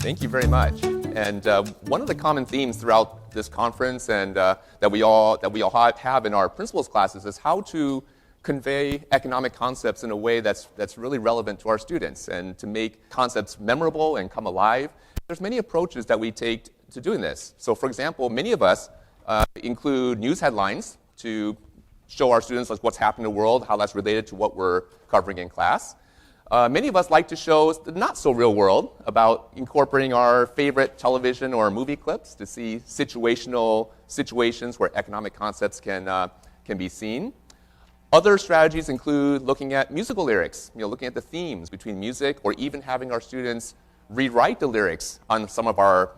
Thank you very much. And one of the common themes throughout this conference and that we all have in our principles classes is how to convey economic concepts in a way that's really relevant to our students and to make concepts memorable and come alive. There's many approaches that we take to doing this. So for example, many of us include news headlines to show our students like what's happening in the world, how that's related to what we're covering in class. Many of us like to show the not-so-real world about incorporating our favorite television or movie clips to see situations where economic concepts can be seen. Other strategies include looking at musical lyrics, looking at the themes between music, or even having our students rewrite the lyrics on some of our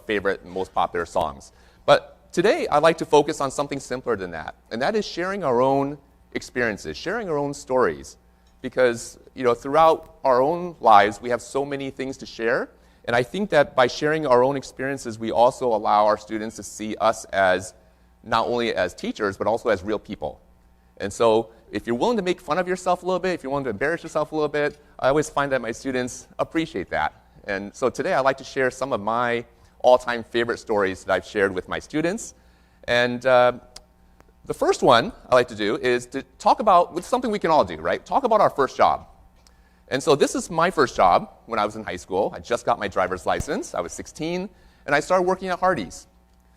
favorite and most popular songs. But today, I'd like to focus on something simpler than that, and that is sharing our own experiences, sharing our own stories. Because throughout our own lives, we have so many things to share. And I think that by sharing our own experiences, we also allow our students to see us as not only as teachers, but also as real people. And so if you're willing to make fun of yourself a little bit, if you're willing to embarrass yourself a little bit, I always find that my students appreciate that. And so today I'd like to share some of my all-time favorite stories that I've shared with my students. And the first one I like to do is to talk about something we can all do, right? Talk about our first job. And so this is my first job when I was in high school. I just got my driver's license. I was 16, and I started working at Hardee's.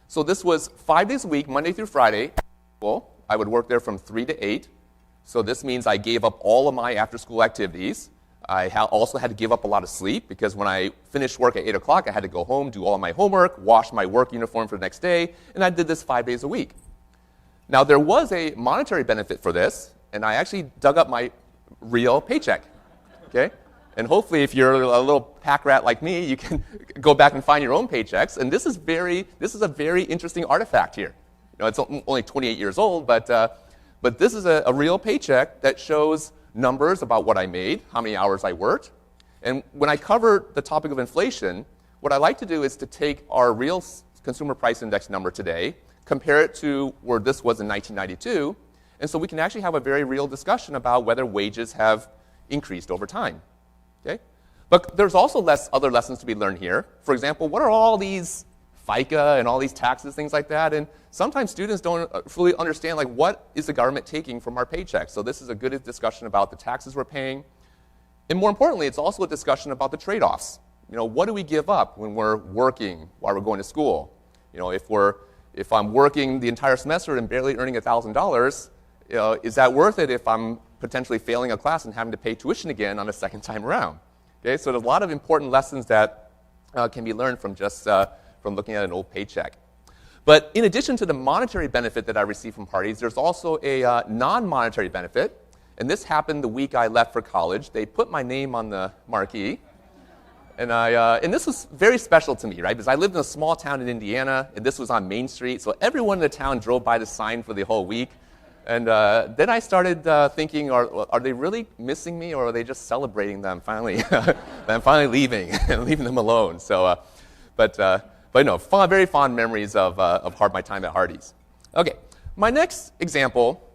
So this was 5 days a week, Monday through Friday. I would work there from 3 to 8. So this means I gave up all of my after-school activities. I also had to give up a lot of sleep because when I finished work at 8 o'clock, I had to go home, do all my homework, wash my work uniform for the next day, and I did this 5 days a week. Now, there was a monetary benefit for this, and I actually dug up my real paycheck, okay? And hopefully, if you're a little pack rat like me, you can go back and find your own paychecks. And this is a very interesting artifact here. It's only 28 years old, but this is a real paycheck that shows numbers about what I made, how many hours I worked. And when I cover the topic of inflation, what I like to do is to take our real consumer price index number today, compare it to where this was in 1992, and so we can actually have a very real discussion about whether wages have increased over time. Okay? But there's also other lessons to be learned here. For example, what are all these FICA and all these taxes, things like that? And sometimes students don't fully understand, like, what is the government taking from our paychecks? So this is a good discussion about the taxes we're paying. And more importantly, it's also a discussion about the trade-offs. What do we give up when we're working while we're going to school? If I'm working the entire semester and barely earning $1,000, is that worth it if I'm potentially failing a class and having to pay tuition again on a second time around? Okay, so there's a lot of important lessons that can be learned from just from looking at an old paycheck. But in addition to the monetary benefit that I received from Hardee's, there's also a non-monetary benefit, and this happened the week I left for college. They put my name on the marquee. And this was very special to me, right? Because I lived in a small town in Indiana, and this was on Main Street. So everyone in the town drove by the sign for the whole week. And then I started thinking, are they really missing me, or are they just celebrating that I'm finally leaving and leaving them alone? So, but very fond memories of my time at Hardee's. Okay, my next example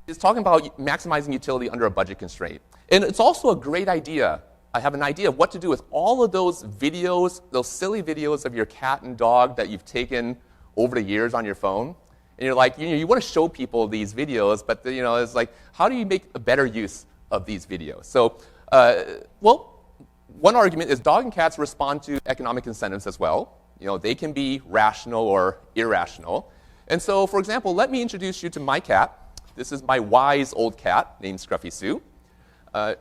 is talking about maximizing utility under a budget constraint. And it's also a great idea. I have an idea of what to do with all of those videos, those silly videos of your cat and dog that you've taken over the years on your phone. And you're like, you want to show people these videos, but it's like, how do you make a better use of these videos? So, one argument is dog and cats respond to economic incentives as well. They can be rational or irrational. And so, for example, let me introduce you to my cat. This is my wise old cat named Scruffy Sue.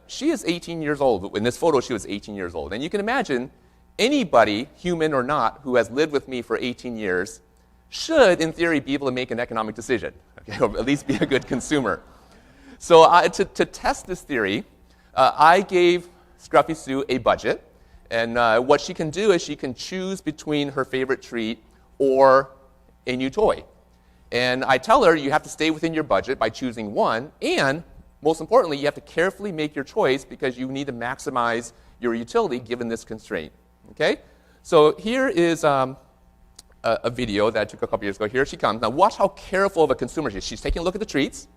She is 18 years old. In this photo, she was 18 years old. And you can imagine anybody, human or not, who has lived with me for 18 years should, in theory, be able to make an economic decision, okay, or at least be a good consumer. So to test this theory, I gave Scruffy Sue a budget. And what she can do is she can choose between her favorite treat or a new toy. And I tell her you have to stay within your budget by choosing one, and most importantly, you have to carefully make your choice because you need to maximize your utility given this constraint. Okay? So here is a video that I took a couple years ago. Here she comes. Now watch how careful of a consumer she is. She's taking a look at the treats.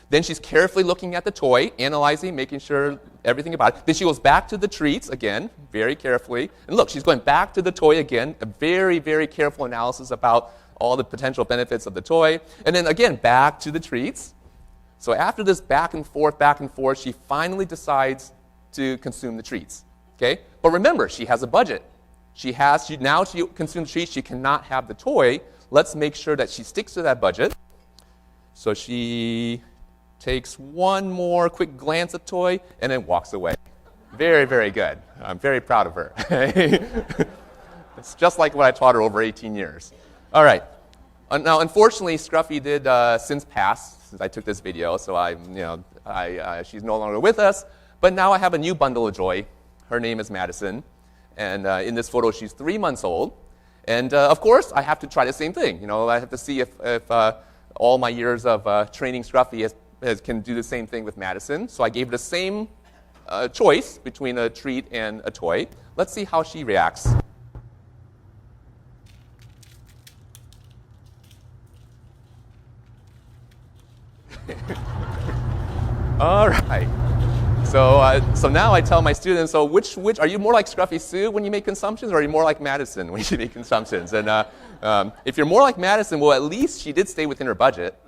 Then she's carefully looking at the toy, analyzing, making sure everything about it. Then she goes back to the treats again, very carefully. And look, she's going back to the toy again, a very, very careful analysis about all the potential benefits of the toy. And then again, back to the treats. So after this back and forth, she finally decides to consume the treats. Okay? But remember, she has a budget. Now to consume the treats, she cannot have the toy. Let's make sure that she sticks to that budget. So she takes one more quick glance at the toy, and then walks away. Very, very good. I'm very proud of her. It's just like what I taught her over 18 years. All right. Now, unfortunately, Scruffy did since pass since I took this video, so she's no longer with us. But now I have a new bundle of joy. Her name is Madison, and in this photo, she's 3 months old. And of course, I have to try the same thing. I have to see if all my years of training Scruffy can do the same thing with Madison. So I gave her the same choice between a treat and a toy. Let's see how she reacts. All right. So now I tell my students, so which are you more like Scruffy Sue when you make consumptions, or are you more like Madison when you make consumptions? And if you're more like Madison, well, at least she did stay within her budget.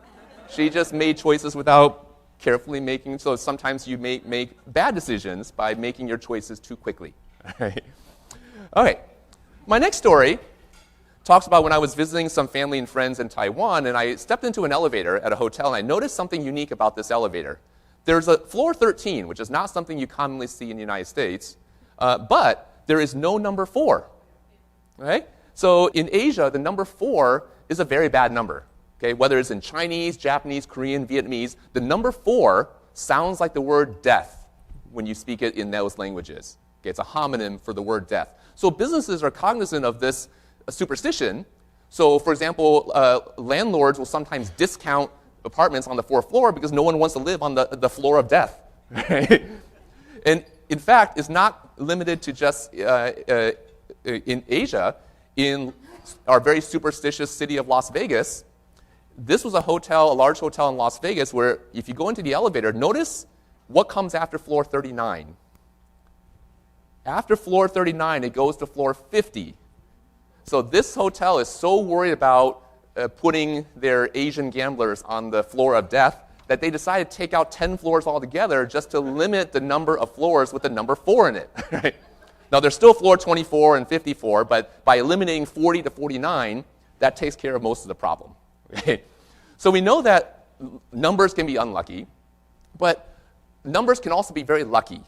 She just made choices without carefully making, so sometimes you make bad decisions by making your choices too quickly. Okay. My next story talks about when I was visiting some family and friends in Taiwan, and I stepped into an elevator at a hotel, and I noticed something unique about this elevator. There's a floor 13, which is not something you commonly see in the United States, but there is no number 4. Right? So in Asia, the number 4 is a very bad number. Okay? Whether it's in Chinese, Japanese, Korean, Vietnamese, the number 4 sounds like the word death when you speak it in those languages. Okay? It's a homonym for the word death. So businesses are cognizant of this superstition. So, for example, landlords will sometimes discount apartments on the 4th floor because no one wants to live on the floor of death. Right? And in fact, it's not limited to just in Asia. In our very superstitious city of Las Vegas, this was a large hotel in Las Vegas, where if you go into the elevator, notice what comes after floor 39. After floor 39, it goes to floor 50. So this hotel is so worried about putting their Asian gamblers on the floor of death that they decided to take out 10 floors altogether just to limit the number of floors with the number 4 in it. Right? Now, there's still floor 24 and 54, but by eliminating 40 to 49, that takes care of most of the problem. Okay? So we know that numbers can be unlucky, but numbers can also be very lucky.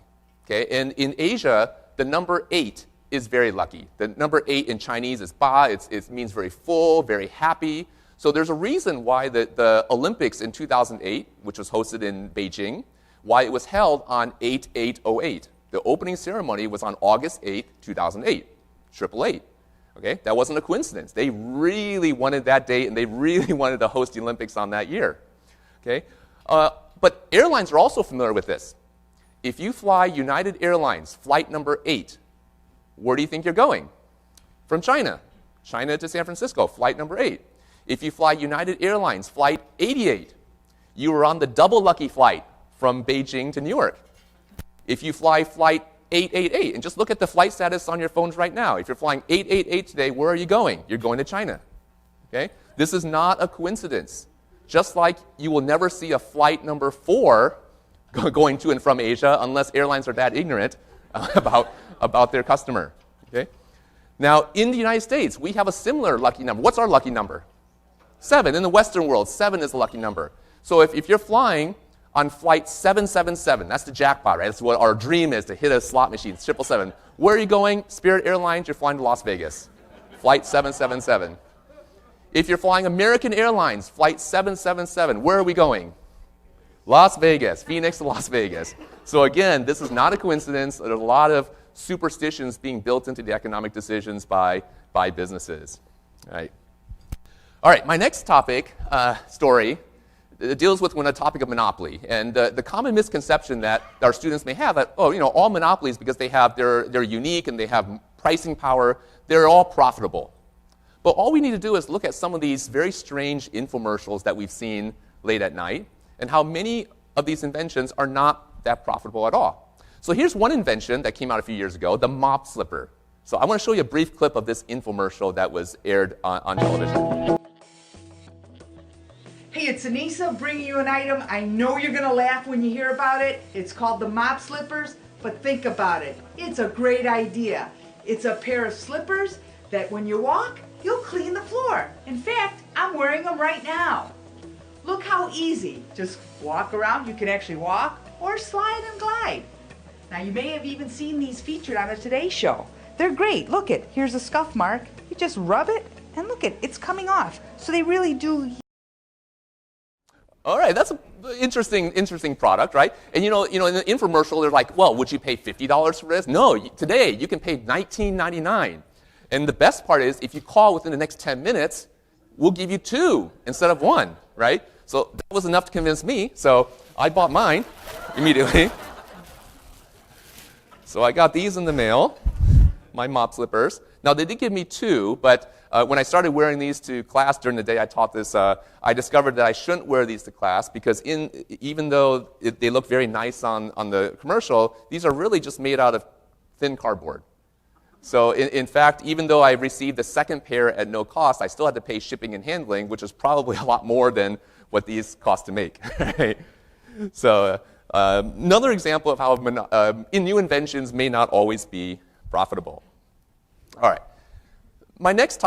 Okay? And in Asia, the number 8 is very lucky. The number 8 in Chinese is ba. It means very full, very happy. So there's a reason why the Olympics in 2008, which was hosted in Beijing, why it was held on 8/8/08. The opening ceremony was on August 8, 2008, 888. Okay? That wasn't a coincidence. They really wanted that date, and they really wanted to host the Olympics on that year. Okay? But airlines are also familiar with this. If you fly United Airlines flight number 8, where do you think you're going? From China. China to San Francisco, flight number 8. If you fly United Airlines flight 88, you are on the double lucky flight from Beijing to New York. If you fly flight 888, and just look at the flight status on your phones right now. If you're flying 888 today, where are you going? You're going to China. Okay? This is not a coincidence. Just like you will never see a flight number 4 going to and from Asia unless airlines are that ignorant about their customer. Okay? Now, in the United States, we have a similar lucky number. What's our lucky number? 7. In the Western world, 7 is the lucky number. So if you're flying on flight 777, that's the jackpot, right? That's what our dream is, to hit a slot machine, 777. Where are you going? Spirit Airlines, you're flying to Las Vegas. Flight 777. If you're flying American Airlines, flight 777, where are we going? Las Vegas, Phoenix to Las Vegas. So again, this is not a coincidence. There's a lot of superstitions being built into the economic decisions by businesses. All right, my next topic, story, deals with a topic of monopoly. And the common misconception that our students may have that, all monopolies, because they're unique and they have pricing power, they're all profitable. But all we need to do is look at some of these very strange infomercials that we've seen late at night and how many of these inventions are not that profitable at all. So here's one invention that came out a few years ago, the mop slipper. So I want to show you a brief clip of this infomercial that was aired on television. Hey, it's Anissa bringing you an item. I know you're going to laugh when you hear about it. It's called the mop slippers, but think about it. It's a great idea. It's a pair of slippers that when you walk, you'll clean the floor. In fact, I'm wearing them right now. Look how easy. Just walk around. You can actually walk or slide and glide. Now, you may have even seen these featured on a Today Show. They're great. Look it. Here's a scuff mark. You just rub it and look it. It's coming off. So they really do. All right, that's an interesting product, right? And in the infomercial, they're like, well, would you pay $50 for this? No, today you can pay $19.99. And the best part is, if you call within the next 10 minutes, we'll give you 2 instead of 1, right? So that was enough to convince me, so I bought mine immediately. So I got these in the mail, my mop slippers. Now, they did give me 2, but when I started wearing these to class during the day I taught this, I discovered that I shouldn't wear these to class because even though they look very nice on the commercial, these are really just made out of thin cardboard. So in fact, even though I received the second pair at no cost, I still had to pay shipping and handling, which is probably a lot more than what these cost to make. Right? So another example of how new inventions may not always be profitable. All right. My next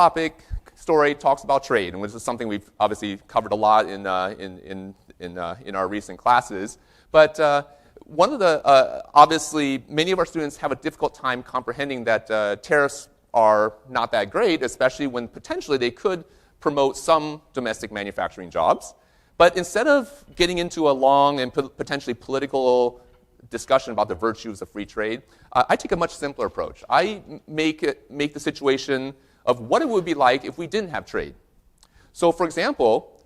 story talks about trade, and this is something we've obviously covered a lot in our recent classes. But one of obviously, many of our students have a difficult time comprehending that tariffs are not that great, especially when potentially they could promote some domestic manufacturing jobs. But instead of getting into a long and potentially political discussion about the virtues of free trade, I take a much simpler approach. I make the situation of what it would be like if we didn't have trade. So, for example,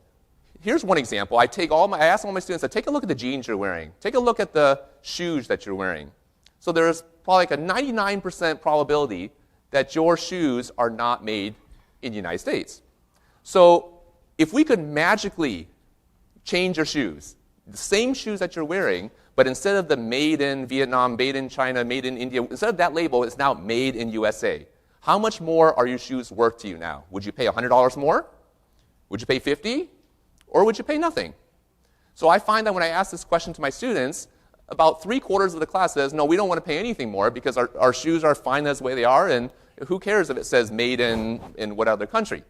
here's one example. I ask all my students to take a look at the jeans you're wearing. Take a look at the shoes that you're wearing. So there's probably like a 99% probability that your shoes are not made in the United States. So if we could magically change your shoes, the same shoes that you're wearing, but instead of the made in Vietnam, made in China, made in India, instead of that label, it's now made in USA. How much more are your shoes worth to you now? Would you pay $100 more? Would you pay $50? Or would you pay nothing? So I find that when I ask this question to my students, about 3/4 of the class says, no, we don't want to pay anything more because our shoes are fine as the way they are, and who cares if it says made in what other country?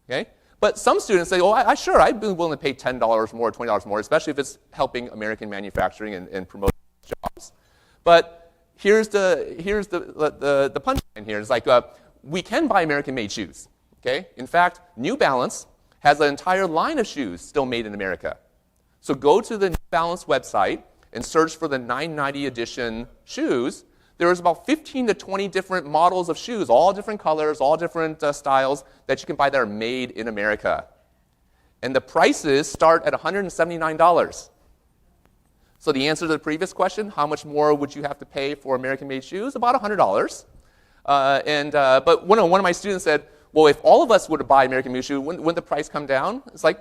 Okay? But some students say, oh, sure, I'd be willing to pay $10 more, $20 more, especially if it's helping American manufacturing and promoting jobs. But here's the punchline here. It's like, we can buy American-made shoes. Okay? In fact, New Balance has an entire line of shoes still made in America. So go to the New Balance website and search for the 990 edition shoes. There's about 15 to 20 different models of shoes, all different colors, all different styles that you can buy that are made in America. And the prices start at $179. So the answer to the previous question, how much more would you have to pay for American-made shoes? About $100. But one of my students said, well, if all of us were to buy American-made shoes, wouldn't the price come down? It's like,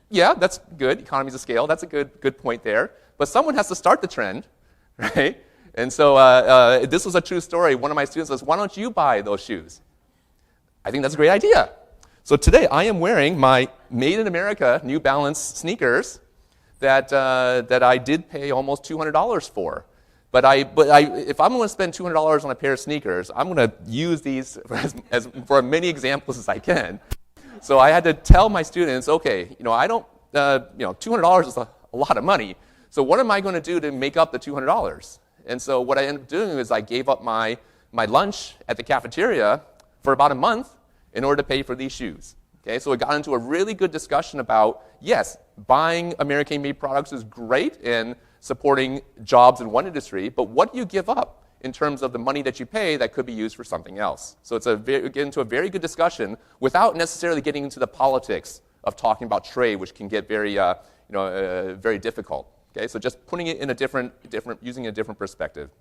yeah, that's good. Economies of scale. That's a good point there. But someone has to start the trend, right? And so this was a true story. One of my students says, why don't you buy those shoes? I think that's a great idea. So today I am wearing my Made in America New Balance sneakers that I did pay almost $200 for. But if I'm going to spend $200 on a pair of sneakers, I'm going to use these for as many examples as I can. So I had to tell my students, okay, I don't, $200 is a lot of money. So what am I going to do to make up the $200? And so what I ended up doing is I gave up my lunch at the cafeteria for about a month in order to pay for these shoes. Okay, so it got into a really good discussion about, yes, buying American-made products is great in supporting jobs in one industry, but what do you give up in terms of the money that you pay that could be used for something else? So it's get into a very good discussion without necessarily getting into the politics of talking about trade, which can get very, very difficult. Okay, so just putting it in using a different perspective.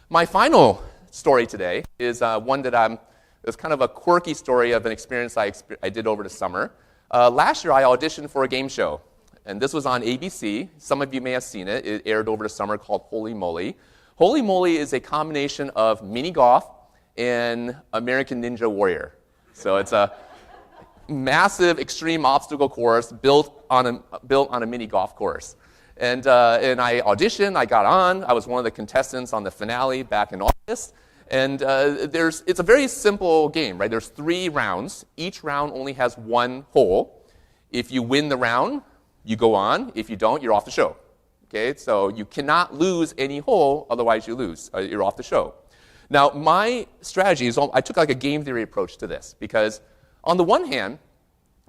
My final story today is one that it's kind of a quirky story of an experience I did over the summer. Last year, I auditioned for a game show and this was on ABC. Some of you may have seen it. It aired over the summer, called Holy Moly. Holy Moly is a combination of mini golf and American Ninja Warrior. So it's a massive extreme obstacle course built on a mini golf course. And I auditioned, I got on, I was one of the contestants on the finale back in August. And it's a very simple game, right? There's 3 rounds. Each round only has 1 hole. If you win the round, you go on. If you don't, you're off the show. Okay, so you cannot lose any hole, otherwise you lose. You're off the show. Now, my strategy is, I took like a game theory approach to this, because on the one hand,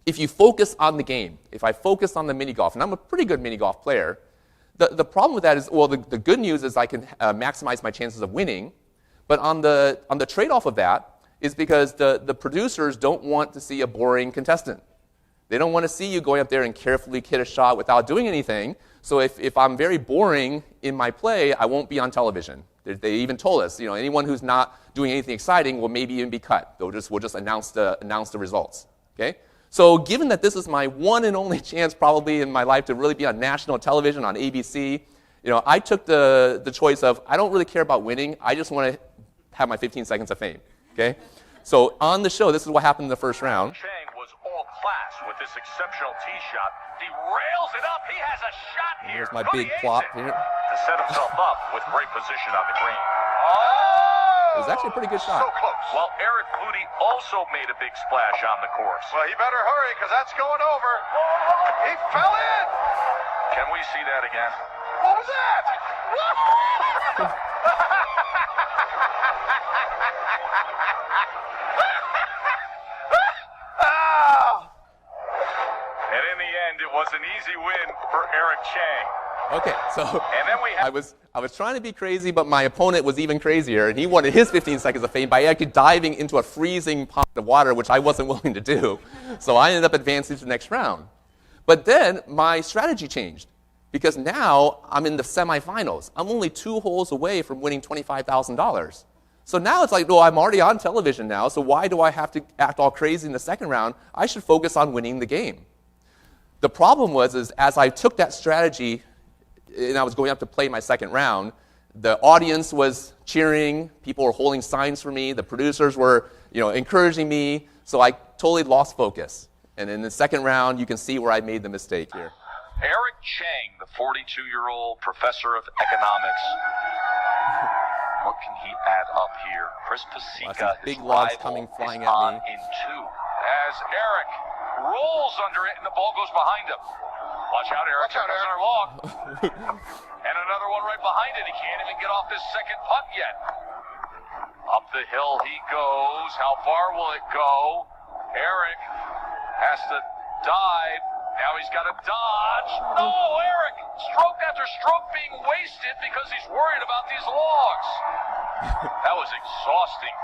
if you focus on the game, if I focus on the mini golf, and I'm a pretty good mini golf player, the problem with that is, well, the good news is I can maximize my chances of winning, but on the trade-off of that is because the producers don't want to see a boring contestant. They don't want to see you going up there and carefully hit a shot without doing anything. So if I'm very boring in my play, I won't be on television. They even told us, anyone who's not doing anything exciting will maybe even be cut. We'll just announce the results. Okay? So given that this is my one and only chance probably in my life to really be on national television, on ABC, I took the choice of, I don't really care about winning. I just want to have my 15 seconds of fame. Okay? So on the show, this is what happened in the first round. Chiang was all class with this exceptional tee shot. He rails it up. He has a shot here. Here's my big plop here. To set himself up with great position on the green. It was actually a pretty good shot. So close. While Eric Flutie also made a big splash on the course. Well, he better hurry, because that's going over. He fell in. Can we see that again? What was that? Oh. And in the end, it was an easy win for Eric Chiang. Okay, so And then we have I was trying to be crazy, but my opponent was even crazier, and he wanted his 15 seconds of fame by actually diving into a freezing pot of water, which I wasn't willing to do. So I ended up advancing to the next round. But then my strategy changed, because now I'm in the semifinals. I'm only 2 holes away from winning $25,000. So now it's like, well, I'm already on television now, so why do I have to act all crazy in the second round? I should focus on winning the game. The problem was, as I took that strategy and I was going up to play my second round, the audience was cheering, people were holding signs for me, the producers were, encouraging me, so I totally lost focus. And in the second round, you can see where I made the mistake here. Eric Chiang, the 42-year-old professor of economics. What can he add up here? Chris Pasica, big his logs rival, coming flying is at on me. in 2. As Eric rolls under it and the ball goes behind him. Watch out, Eric. Watch out, There's Eric. our log. And another one right behind it. He can't even get off this second putt yet. Up the hill he goes. How far will it go? Eric has to dive. Now he's got to dodge. No, Eric! Stroke after stroke being wasted because he's worried about these logs. That was exhausting.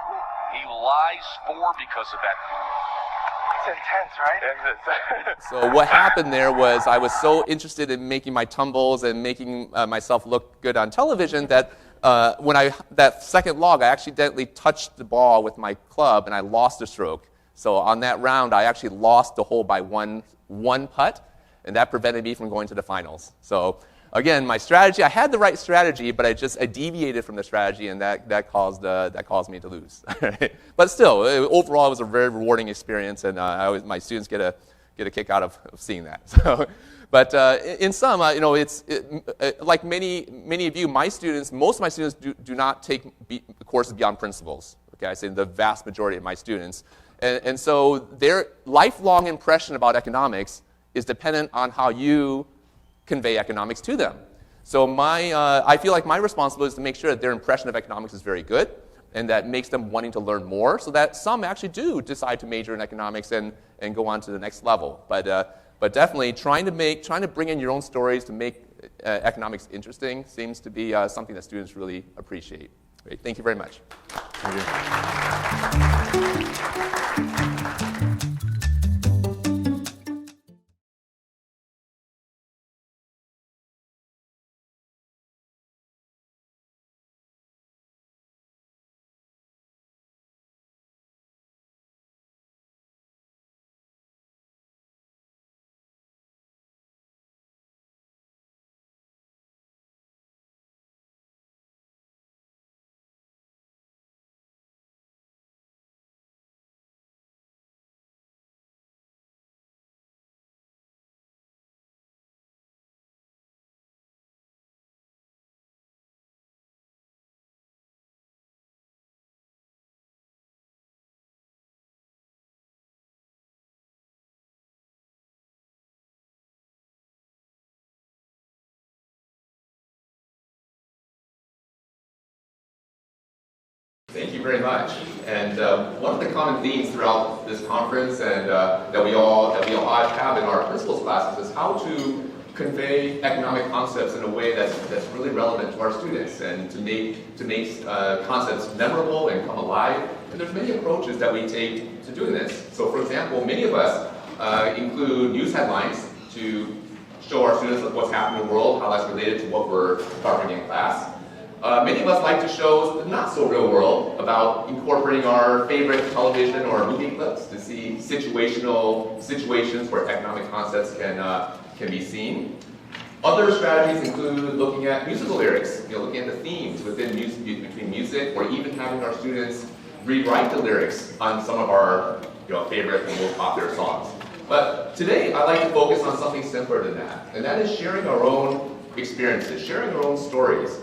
He lies 4 because of that. It's intense, right? So what happened there was I was so interested in making my tumbles and making myself look good on television that that second log, I accidentally touched the ball with my club and I lost a stroke. So on that round, I actually lost the hole by one putt, and that prevented me from going to the finals. So again, my strategy, I had the right strategy, but I deviated from the strategy, and that caused me to lose. But still, overall, it was a very rewarding experience, and my students get a kick out of seeing that. So, but in sum, like many of you, most of my students do not take courses beyond principles. Okay, I say the vast majority of my students. And so their lifelong impression about economics is dependent on how you convey economics to them. So I feel like my responsibility is to make sure that their impression of economics is very good, and that makes them wanting to learn more, so that some actually do decide to major in economics and go on to the next level. But definitely trying to bring in your own stories to make economics interesting seems to be something that students really appreciate. Great. Thank you very much. Thank you. you very much. And one of the common themes throughout this conference and that we all have in our principles classes is how to convey economic concepts in a way that's really relevant to our students and to make concepts memorable and come alive. And there's many approaches that we take to doing this. So for example, many of us include news headlines to show our students what's happening in the world, how that's related to what we're covering in class. Many of us like to show the not-so-real world about incorporating our favorite television or movie clips to see situations where economic concepts can be seen. Other strategies include looking at musical lyrics, looking at the themes between music, or even having our students rewrite the lyrics on some of our favorite and most popular songs. But today, I'd like to focus on something simpler than that, and that is sharing our own experiences, sharing our own stories